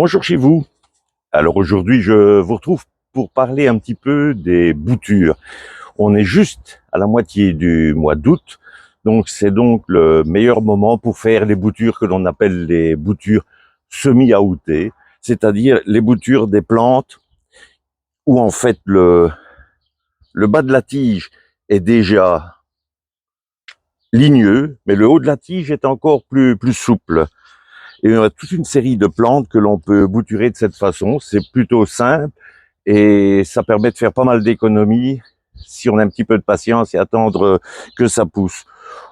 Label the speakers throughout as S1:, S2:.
S1: Bonjour chez vous. Alors aujourd'hui, je vous retrouve pour parler un petit peu des boutures. On est juste à la moitié du mois d'août, donc c'est donc le meilleur moment pour faire les boutures que l'on appelle les boutures semi-outées, c'est-à-dire les boutures des plantes où en fait le bas de la tige est déjà ligneux, mais le haut de la tige est encore plus souple. Et on a toute une série de plantes que l'on peut bouturer de cette façon. C'est plutôt simple et ça permet de faire pas mal d'économies si on a un petit peu de patience et attendre que ça pousse.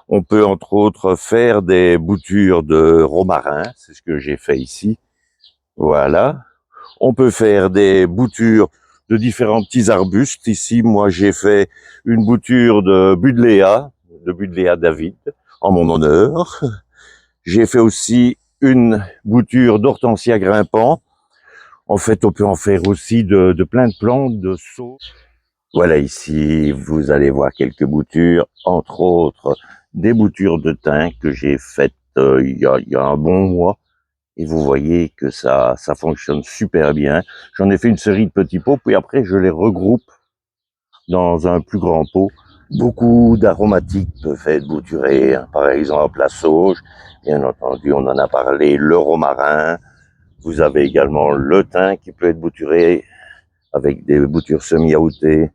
S1: On peut entre autres faire des boutures de romarin, c'est ce que j'ai fait ici. Voilà. On peut faire des boutures de différents petits arbustes. Ici, moi, j'ai fait une bouture de Buddléa David, en mon honneur. J'ai fait aussi une bouture d'hortensia grimpant. En fait, on peut en faire aussi de plein de plantes, de sauts. Voilà, ici, vous allez voir quelques boutures, entre autres des boutures de thym que j'ai faites il y a un bon mois. Et vous voyez que ça fonctionne super bien. J'en ai fait une série de petits pots, puis après, je les regroupe dans un plus grand pot. Beaucoup d'aromatiques peuvent être bouturés, hein. Par exemple la sauge, bien entendu, on en a parlé, le romarin. Vous avez également le thym qui peut être bouturé avec des boutures semi-outées.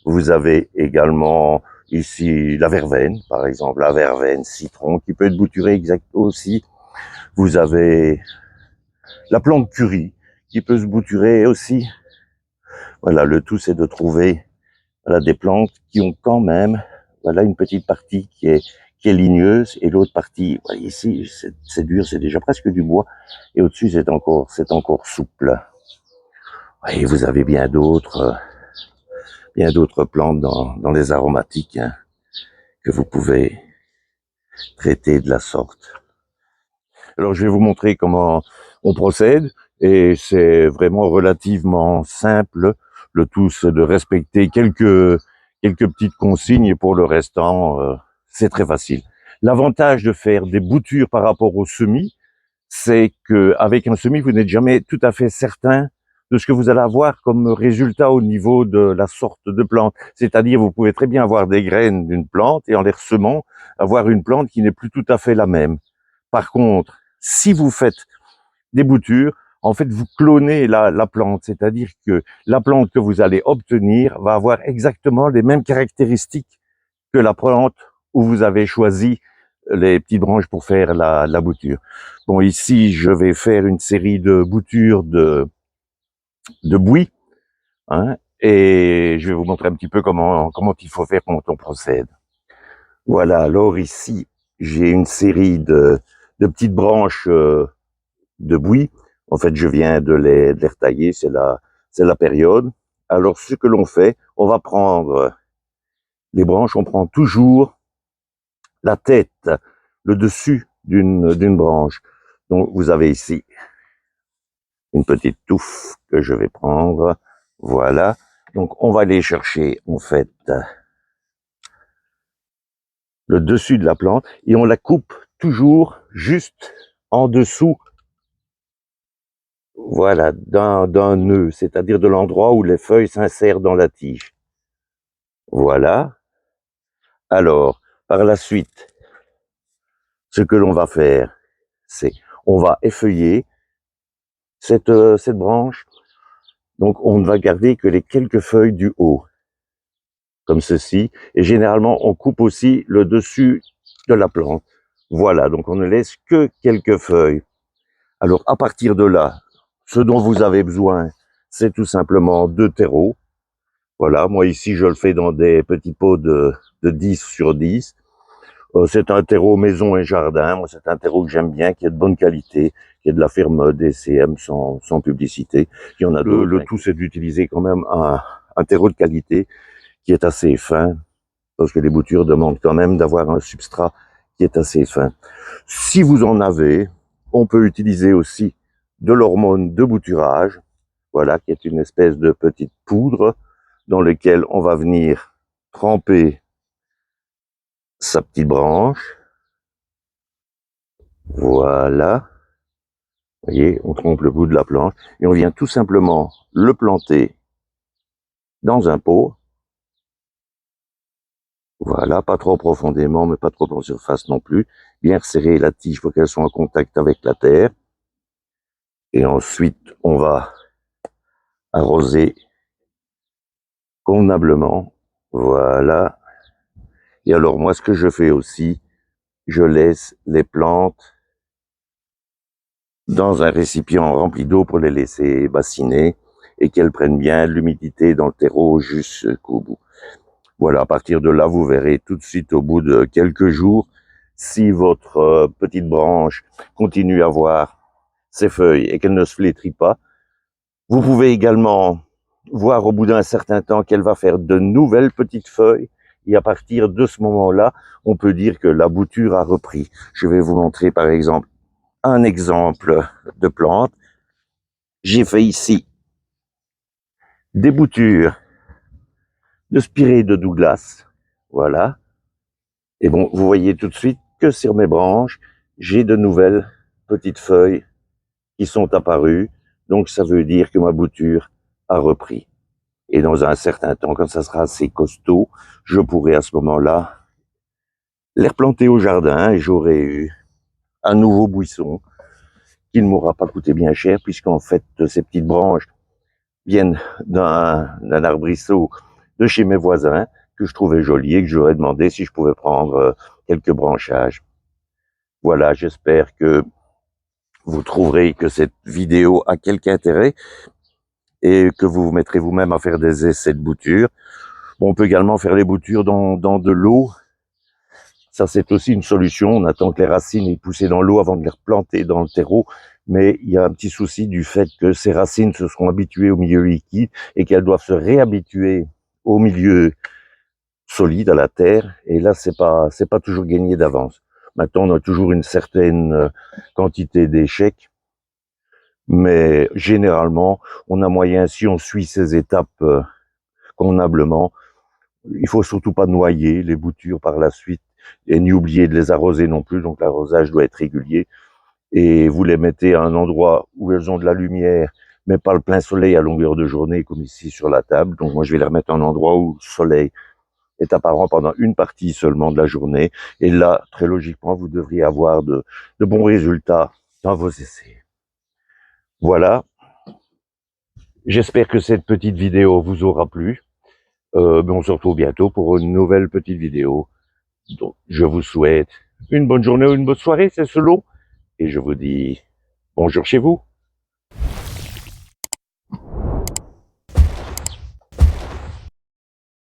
S1: Vous avez également ici la verveine, par exemple, la verveine citron qui peut être bouturée exact aussi. Vous avez la plante curry qui peut se bouturer aussi. Voilà, le tout c'est de trouver des plantes qui ont quand même une petite partie qui est ligneuse et l'autre partie, voilà, ici c'est dur, c'est déjà presque du bois et au-dessus c'est encore souple. Et vous avez bien d'autres plantes dans les aromatiques, hein, que vous pouvez traiter de la sorte. Alors je vais vous montrer comment on procède et c'est vraiment relativement simple. Le tout c'est de respecter quelques petites consignes et pour le restant c'est très facile. L'avantage de faire des boutures par rapport au semis, c'est qu'avec un semis vous n'êtes jamais tout à fait certain de ce que vous allez avoir comme résultat au niveau de la sorte de plante. C'est-à-dire, vous pouvez très bien avoir des graines d'une plante et en les ressemant, avoir une plante qui n'est plus tout à fait la même. Par contre, si vous faites des boutures, en fait, vous clonez la plante, c'est-à-dire que la plante que vous allez obtenir va avoir exactement les mêmes caractéristiques que la plante où vous avez choisi les petites branches pour faire la bouture. Bon, ici, je vais faire une série de boutures de buis, hein, et je vais vous montrer un petit peu comment il faut faire quand on procède. Voilà, alors ici, j'ai une série de petites branches de buis. En fait, je viens de les retailler, c'est la période. Alors, ce que l'on fait, on va prendre les branches, on prend toujours la tête, le dessus d'une branche. Donc, vous avez ici une petite touffe que je vais prendre. Voilà. Donc, on va aller chercher, en fait, le dessus de la plante et on la coupe toujours juste en dessous, voilà, d'un nœud, c'est-à-dire de l'endroit où les feuilles s'insèrent dans la tige. Voilà. Alors, par la suite, ce que l'on va faire, c'est on va effeuiller cette branche. Donc, on ne va garder que les quelques feuilles du haut, comme ceci. Et généralement, on coupe aussi le dessus de la plante. Voilà, donc on ne laisse que quelques feuilles. Alors, à partir de là, ce dont vous avez besoin, c'est tout simplement 2 terreaux. Voilà, moi ici, je le fais dans des petits pots de 10 sur 10. C'est un terreau maison et jardin. Moi, c'est un terreau que j'aime bien, qui est de bonne qualité, qui est de la firme DCM sans publicité. Il y en a d'autres. Le tout, c'est d'utiliser quand même un terreau de qualité qui est assez fin, parce que les boutures demandent quand même d'avoir un substrat qui est assez fin. Si vous en avez, on peut utiliser aussi de l'hormone de bouturage, voilà, qui est une espèce de petite poudre dans laquelle on va venir tremper sa petite branche. Voilà. Vous voyez, on trompe le bout de la plante et on vient tout simplement le planter dans un pot. Voilà, pas trop profondément, mais pas trop en surface non plus. Bien resserrer la tige pour qu'elle soit en contact avec la terre. Et ensuite, on va arroser convenablement. Voilà. Et alors moi, ce que je fais aussi, je laisse les plantes dans un récipient rempli d'eau pour les laisser bassiner et qu'elles prennent bien l'humidité dans le terreau jusqu'au bout. Voilà, à partir de là, vous verrez tout de suite au bout de quelques jours si votre petite branche continue à voir ses feuilles et qu'elle ne se flétrit pas. Vous pouvez également voir au bout d'un certain temps qu'elle va faire de nouvelles petites feuilles. Et à partir de ce moment-là, on peut dire que la bouture a repris. Je vais vous montrer par exemple un exemple de plante. J'ai fait ici des boutures de spirée de Douglas. Voilà. Et bon, vous voyez tout de suite que sur mes branches, j'ai de nouvelles petites feuilles qui sont apparues. Donc ça veut dire que ma bouture a repris. Et dans un certain temps, quand ça sera assez costaud, je pourrai à ce moment-là les replanter au jardin et j'aurai eu un nouveau buisson qui ne m'aura pas coûté bien cher puisqu'en fait, ces petites branches viennent d'un arbrisseau de chez mes voisins que je trouvais joli et que j'aurais demandé si je pouvais prendre quelques branchages. Voilà, j'espère que vous trouverez que cette vidéo a quelque intérêt et que vous vous mettrez vous-même à faire des essais de bouture. Bon, on peut également faire les boutures dans de l'eau. Ça, c'est aussi une solution. On attend que les racines aient poussé dans l'eau avant de les replanter dans le terreau. Mais il y a un petit souci du fait que ces racines se seront habituées au milieu liquide et qu'elles doivent se réhabituer au milieu solide, à la terre. Et là, c'est pas toujours gagné d'avance. Maintenant, on a toujours une certaine quantité d'échecs. Mais généralement, on a moyen, si on suit ces étapes convenablement, il faut surtout pas noyer les boutures par la suite et ni oublier de les arroser non plus, donc l'arrosage doit être régulier. Et vous les mettez à un endroit où elles ont de la lumière, mais pas le plein soleil à longueur de journée comme ici sur la table. Donc moi je vais les remettre à un endroit où le soleil est apparent pendant une partie seulement de la journée. Et là, très logiquement, vous devriez avoir de bons résultats dans vos essais. Voilà, j'espère que cette petite vidéo vous aura plu. Mais on se retrouve bientôt pour une nouvelle petite vidéo. Donc, je vous souhaite une bonne journée ou une bonne soirée, c'est selon. Et je vous dis bonjour chez vous.